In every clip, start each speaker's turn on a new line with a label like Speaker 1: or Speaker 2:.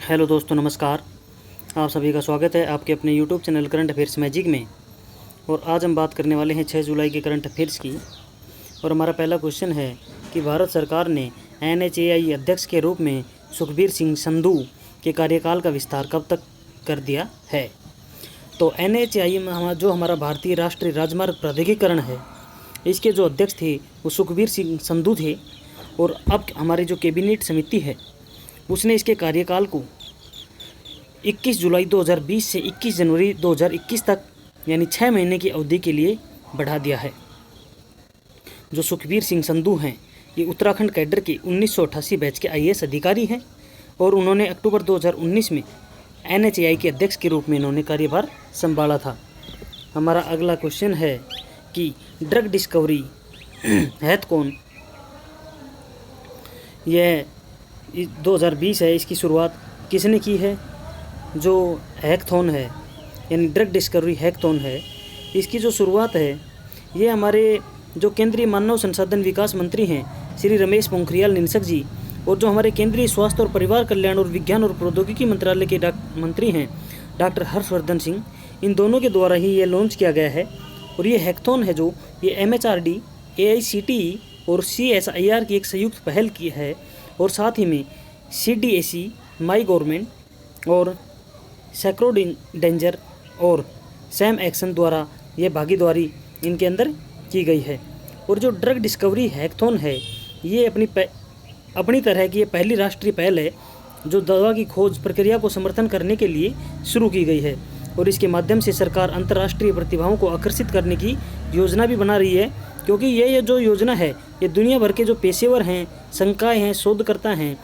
Speaker 1: Hello दोस्तों, नमस्कार। आप सभी का स्वागत है आपके अपने YouTube channel current affairs magic में। और आज हम बात करने वाले हैं 6 जुलाई के करंट अफेयर्स की। और हमारा पहला क्वेश्चन है कि भारत सरकार ने NHAI अध्यक्ष के रूप में सुखबीर सिंह संधू के कार्यकाल का विस्तार कब तक कर दिया है। तो NHAI में जो हमारा भारतीय राष्ट्रीय राजमार्ग प्राधिकरण है, इसके जो अध्यक्ष थे वो सुखबीर सिंह संधू थे। और अब हमारी जो कैबिनेट समिति है उसने इसके कार्यकाल को 21 जुलाई 2020 से 21 जनवरी 2021 तक यानी 6 महीने की अवधि के लिए बढ़ा दिया है। जो सुखबीर सिंह संधू हैं ये उत्तराखंड कैडर के 1988 बैच के IAS अधिकारी हैं और उन्होंने अक्टूबर 2019 में NHAI के अध्यक्ष के रूप में इन्होंने कार्यभार संभाला था। हमारा अगला क्वेश्चन है कि ड्रग डिस्कवरी हैथ कौन। यह 2020 है, इसकी शुरुआत किसने की है। जो हैकथॉन है यानी ड्रग डिस्कवरी हैकथॉन है, इसकी जो शुरुआत है ये हमारे जो केंद्रीय मानव संसाधन विकास मंत्री हैं श्री रमेश पोखरियाल निशंक जी और जो हमारे केंद्रीय स्वास्थ्य और परिवार कल्याण और विज्ञान और प्रौद्योगिकी मंत्रालय के मंत्री हैं डॉक्टर हर्षवर्धन सिंह, इन दोनों के द्वारा ही ये लॉन्च किया गया है। और ये हैकथॉन है जो ये MHRD, AICTE और CSIR की एक संयुक्त पहल की है। और साथ ही में CDAC, माई गवर्नमेंट और सैक्रोडेंजर और सैम एक्शन द्वारा ये भागीदारी इनके अंदर की गई है। और जो ड्रग डिस्कवरी हैकथॉन है ये अपनी तरह की ये पहली राष्ट्रीय पहल है जो दवा की खोज प्रक्रिया को समर्थन करने के लिए शुरू की गई है। और इसके माध्यम से सरकार अंतर्राष्ट्रीय प्रतिभाओं को आकर्षित करने की योजना भी बना रही है, क्योंकि ये जो योजना है ये दुनिया भर के जो पेशेवर हैं, संकाय हैं, शोधकर्ता हैं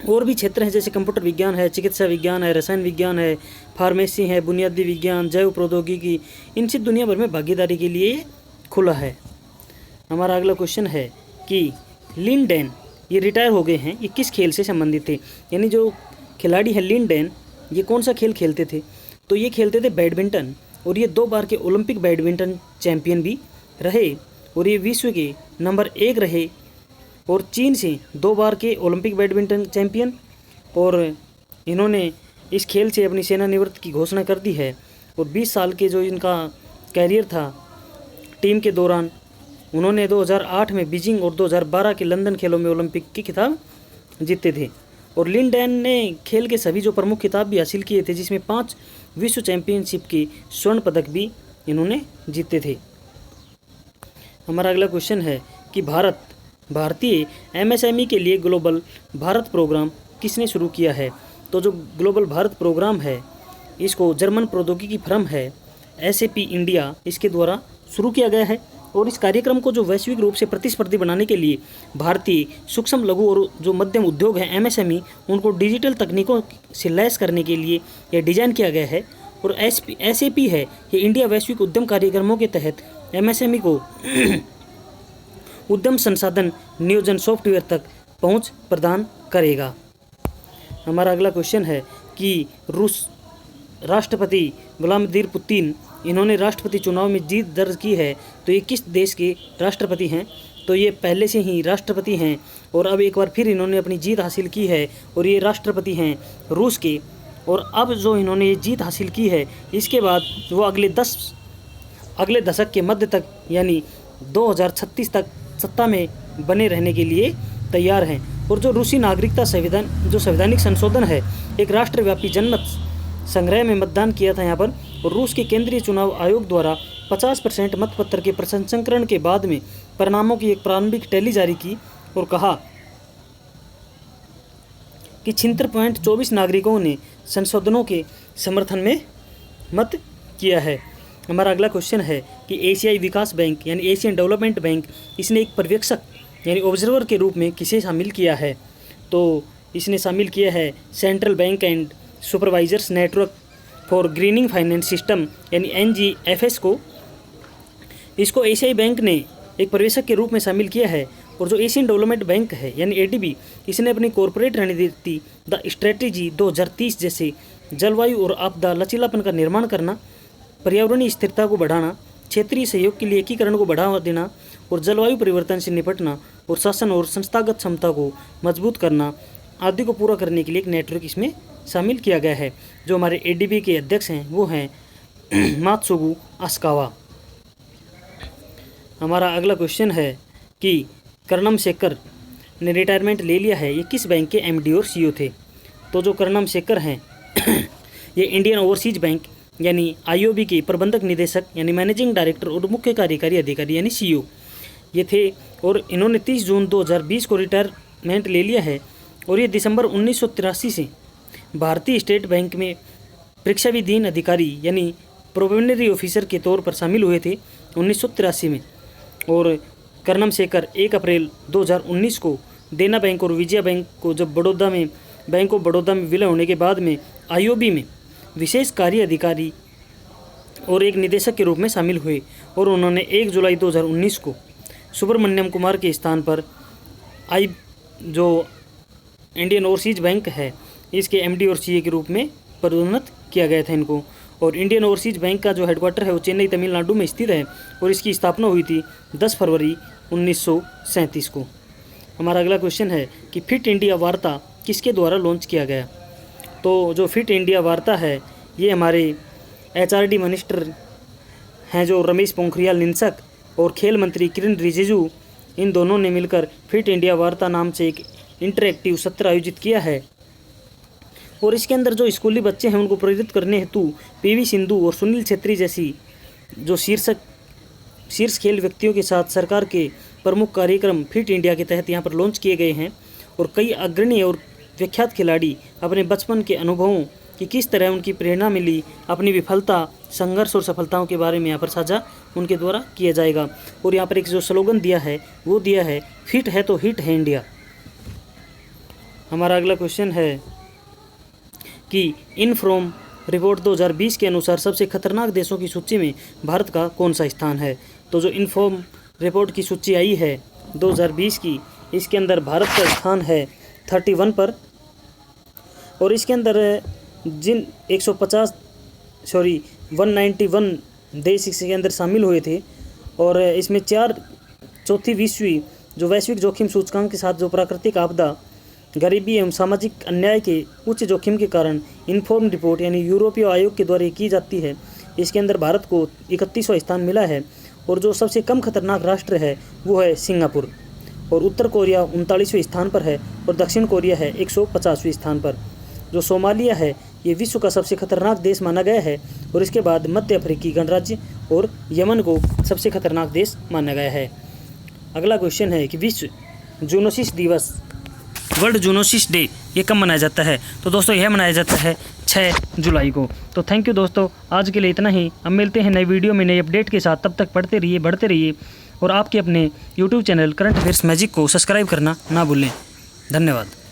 Speaker 1: और भी क्षेत्र हैं जैसे कंप्यूटर विज्ञान है, चिकित्सा विज्ञान है, रसायन विज्ञान है, फार्मेसी है, बुनियादी विज्ञान, जैव प्रौद्योगिकी, इनसे दुनिया भर में भागीदारी के लिए खुला है। हमारा अगला क्वेश्चन है कि लिन डैन ये रिटायर हो गए हैं, ये किस खेल से संबंधित थे। यानी जो खिलाड़ी हैं लिन डैन ये कौन सा खेल खेलते थे, तो ये खेलते थे बैडमिंटन। और ये 2 बार के ओलंपिक बैडमिंटन चैंपियन भी रहे और ये विश्व के नंबर 1 रहे। और चीन से 2 बार के ओलंपिक बैडमिंटन चैंपियन। और इन्होंने इस खेल से अपनी सेवानिवृत्ति की घोषणा कर दी है। और 20 साल के जो इनका कैरियर था टीम के दौरान, उन्होंने 2008 में बीजिंग और 2012 के लंदन खेलों में ओलंपिक के खिताब जीते थे। और लिन डैन ने खेल के सभी जो प्रमुख खिताब भी हासिल किए थे, जिसमें 5 विश्व चैंपियनशिप के स्वर्ण पदक भी इन्होंने जीते थे। हमारा अगला क्वेश्चन है कि भारतीय MSME के लिए ग्लोबल भारत प्रोग्राम किसने शुरू किया है। तो जो ग्लोबल भारत प्रोग्राम है इसको जर्मन प्रौद्योगिकी फर्म है SAP इंडिया, इसके द्वारा शुरू किया गया है। और इस कार्यक्रम को जो वैश्विक रूप से प्रतिस्पर्धी बनाने के लिए भारतीय सूक्ष्म लघु और जो मध्यम उद्योग हैं MSME, उनको डिजिटल तकनीकों से लैस करने के लिए यह डिज़ाइन किया गया है। और SAP है ये इंडिया वैश्विक उद्यम कार्यक्रमों के तहत MSME को उद्यम संसाधन नियोजन सॉफ्टवेयर तक पहुंच प्रदान करेगा। हमारा अगला क्वेश्चन है कि रूस राष्ट्रपति व्लादिमीर पुतिन, इन्होंने राष्ट्रपति चुनाव में जीत दर्ज की है, तो ये किस देश के राष्ट्रपति हैं। तो ये पहले से ही राष्ट्रपति हैं और अब एक बार फिर इन्होंने अपनी जीत हासिल की है और ये राष्ट्रपति हैं रूस के। और अब जो इन्होंने ये जीत हासिल की है इसके बाद वो अगले दशक के मध्य तक यानी 2036 तक सत्ता में बने रहने के लिए तैयार हैं। और जो रूसी नागरिकता संवैधानिक संशोधन है, एक राष्ट्रव्यापी जनमत संग्रह में मतदान किया था यहाँ पर। और रूस के केंद्रीय चुनाव आयोग द्वारा 50% मतपत्र के प्रसंस्करण के बाद में परिणामों की एक प्रारंभिक टैली जारी की और कहा कि 76.24% नागरिकों ने संशोधनों के समर्थन में मत किया है। हमारा अगला क्वेश्चन है कि एशियाई विकास बैंक यानी एशियन डेवलपमेंट बैंक, इसने एक पर्यवेक्षक यानी ऑब्जर्वर के रूप में किसे शामिल किया है। तो इसने शामिल किया है central bank and supervisors network for grinning finance system यानी NGFS को। इसको एशियाई बैंक ने एक पर्यवेक्षक के रूप में शामिल किया है। और जो एशियन डेवलपमेंट बैंक है यानी ADB, इसने अपनी कॉरपोरेट रणनीति द स्ट्रेटेजी 2030 जैसे जलवायु और आपदा लचीलापन का निर्माण करना, पर्यावरणीय स्थिरता को बढ़ाना, क्षेत्रीय सहयोग के लिए एकीकरण को बढ़ावा देना और जलवायु परिवर्तन से निपटना और शासन और संस्थागत क्षमता को मजबूत करना आदि को पूरा करने के लिए एक नेटवर्क इसमें शामिल किया गया है। जो हमारे ADB के अध्यक्ष हैं वो हैं मात्सुगु असाकावा। हमारा अगला क्वेश्चन है कि कर्णम शेखर ने रिटायरमेंट ले लिया है, ये किस बैंक के MD और CEO थे? तो जो कर्णम शेखर हैं ये इंडियन ओवरसीज बैंक यानी IOB के प्रबंधक निदेशक यानी मैनेजिंग डायरेक्टर और मुख्य कार्यकारी अधिकारी यानी CEO ये थे। और इन्होंने 30 जून 2020 को रिटायरमेंट ले लिया है और ये दिसंबर 1983 से भारतीय स्टेट बैंक में परीक्षाविधीन अधिकारी यानी प्रोबेशनरी ऑफिसर के तौर पर शामिल हुए थे 1983 में। और कर्णम शेखर 1 अप्रैल 2019 को देना बैंक और विजया बैंक को जब बैंक ऑफ बड़ौदा में विलय होने के बाद में IOB में विशेष कार्य अधिकारी और एक निदेशक के रूप में शामिल हुए। और उन्होंने 1 जुलाई 2019 को सुब्रमण्यम कुमार के स्थान पर जो इंडियन ओवरसीज बैंक है इसके MD और CA के रूप में पदोन्नत किया गया था इनको। और इंडियन ओवरसीज बैंक का जो हेडक्वार्टर है वो चेन्नई तमिलनाडु में स्थित है और इसकी स्थापना हुई थी 10 फरवरी 1937 को। हमारा अगला क्वेश्चन है कि फिट इंडिया वार्ता किसके द्वारा लॉन्च किया गया? तो जो फिट इंडिया वार्ता है ये हमारे HRD मिनिस्टर हैं जो रमेश पोखरियाल निशंक और खेल मंत्री किरण रिजिजू, इन दोनों ने मिलकर फिट इंडिया वार्ता नाम से एक इंटरैक्टिव सत्र आयोजित किया है। और इसके अंदर जो स्कूली बच्चे हैं उनको प्रेरित करने हेतु PV सिंधु और सुनील छेत्री जैसी जो शीर्ष खेल व्यक्तियों के साथ सरकार के प्रमुख कार्यक्रम फिट इंडिया के तहत यहाँ पर लॉन्च किए गए हैं। और कई अग्रणी और विख्यात खिलाड़ी अपने बचपन के अनुभवों कि किस तरह उनकी प्रेरणा मिली, अपनी विफलता, संघर्ष और सफलताओं के बारे में यहाँ पर साझा उनके द्वारा किया जाएगा। और यहाँ पर एक जो स्लोगन दिया है वो दिया है फिट है तो हिट है इंडिया। हमारा अगला क्वेश्चन है कि इनफ्रॉम रिपोर्ट 2020 के अनुसार सबसे खतरनाक देशों की सूची में भारत का कौन सा स्थान है? तो जो इनफॉर्म रिपोर्ट की सूची आई है 2020 की, इसके अंदर भारत का स्थान है 31 पर। और इसके अंदर जिन 191 देश इसके अंदर शामिल हुए थे और इसमें चौथी जो वैश्विक जोखिम सूचकांक के साथ जो प्राकृतिक आपदा, गरीबी एवं सामाजिक अन्याय के उच्च जोखिम के कारण इनफॉर्म रिपोर्ट यानी यूरोपीय आयोग के द्वारा की जाती है, इसके अंदर भारत को 31वां स्थान मिला है। और जो सबसे कम खतरनाक राष्ट्र है वो है सिंगापुर। और उत्तर कोरिया 39वें स्थान पर है और दक्षिण कोरिया है 150वें स्थान पर। जो सोमालिया है ये विश्व का सबसे खतरनाक देश माना गया है और इसके बाद मध्य अफ्रीकी गणराज्य और यमन को सबसे खतरनाक देश माना गया है। अगला क्वेश्चन है कि विश्व जूनोसिस दिवस, वर्ल्ड जूनोसिस डे, ये कब मनाया जाता है? तो दोस्तों यह मनाया जाता है 6 जुलाई को। तो थैंक यू दोस्तों, आज के लिए इतना ही। हम मिलते हैं नई वीडियो में नई अपडेट के साथ। तब तक पढ़ते रहिए, बढ़ते रहिए और आपके अपने YouTube channel current affairs magic को सब्सक्राइब करना ना भूलें। धन्यवाद।